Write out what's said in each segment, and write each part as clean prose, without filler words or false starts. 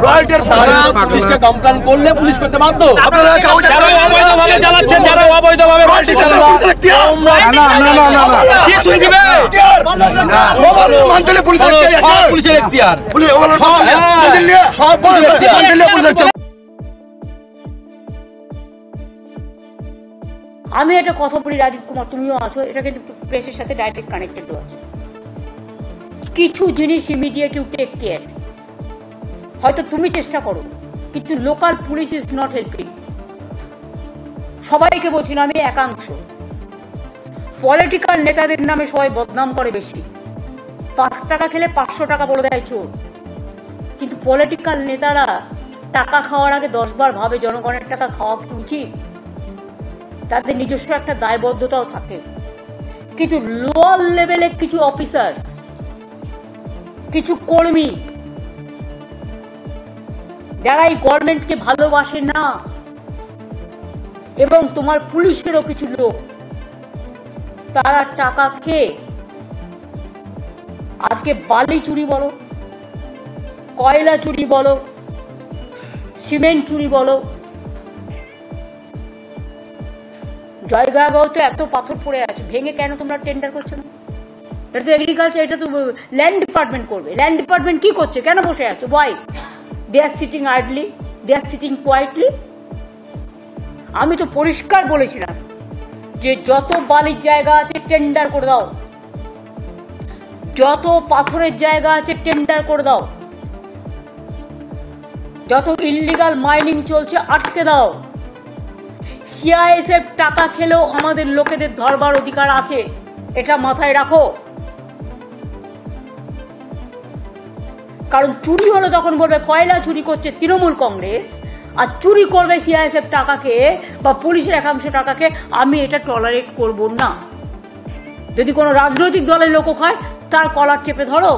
পুলিশকে কমপ্লেইন করলে পুলিশ করতে বাধ্য। আপনারা যারা অবৈধভাবে চালাচ্ছেন, যারা অবৈধভাবে গাড়ি চালাচ্ছেন, কি শুনবে? পুলিশের এখতিয়ার, সব পুলিশের এখতিয়ার। আমি একটা কথা বলি, রাজীব কুমার তুমিও আছো, এটা কিন্তু প্রেসের সাথে ডাইরেক্ট কানেক্টেড আছে। কিছু জিনিস ইমিডিয়েট ইউ টেক কেয়ার। হয়তো তুমি চেষ্টা করো, কিন্তু local police is not helping. সবাইকে বলছি না, আমি একাংশ। পলিটিক্যাল নেতাদের নামে সবাই বদনাম করে বেশি। 5 টাকা খেলে 500 টাকা বলে দেয় চোর। কিন্তু পলিটিক্যাল নেতারা টাকা খাওয়ার আগে 10 বার ভাবে জনগণের টাকা খাওয়া কি উচিত। তাদের নিজস্ব একটা দায়বদ্ধতাও থাকে। কিন্তু লোয়ার লেভেলে কিছু অফিসার, কিছু কর্মী যারা এই গভর্নমেন্টকে ভালোবাসে না, এবং তোমার পুলিশেরও কিছু লোক, তারা টাকা খেয়ে আজকে বালি চুরি বলো, কয়লা চুরি বলো, সিমেন্ট চুরি বলো। জয়গাঁও তো এত পাথর পড়ে আছে, ভেঙে কেন তোমরা টেন্ডার করছো না? এটা তো এগ্রিকালচার, এটা তো ল্যান্ড ডিপার্টমেন্ট করবে। ল্যান্ড ডিপার্টমেন্ট কি করছে? কেন বসে আছে? Why they are sitting idly, they are sitting quietly. আমি তো পরিষ্কার বলেছিলাম যে যত বালির জায়গা আছে টেন্ডার করে দাও, যত পাথরের জায়গা আছে টেন্ডার করে দাও, যত ইললিগাল মাইনিং চলছে আটকে দাও। সিআইএসএফ টাকা খেলেও আমাদের লোকেদের ধরবার অধিকার আছে, এটা মাথায় রাখো। কারণ চুরি হলো তখন বলবে কয়লা চুরি করছে তৃণমূল কংগ্রেস, আর চুরি করবে সিআইএসএফ টাকা খেয়ে বা পুলিশের একাংশ টাকা খেয়ে। আমি এটা টলারেট করব না। যদি কোনো রাজনৈতিক দলের লোক খায়, তার কলার চেপে ধরো,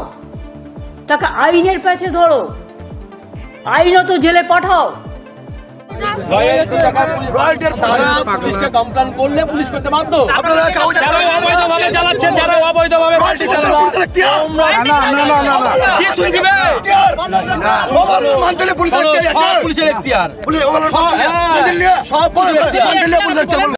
তাকে আইনের পেছে ধরো, আইনত জেলে পাঠাও। পুলিশকে কমপ্লেইন করলে পুলিশ করতে বাধ্য। আপনারা যারা অবৈধভাবে চালাচ্ছেন, যারা অবৈধভাবে গাড়ি চালাচ্ছেন, কি শুনবে? পুলিশের এখতিয়ার, সব পুলিশের এখতিয়ার।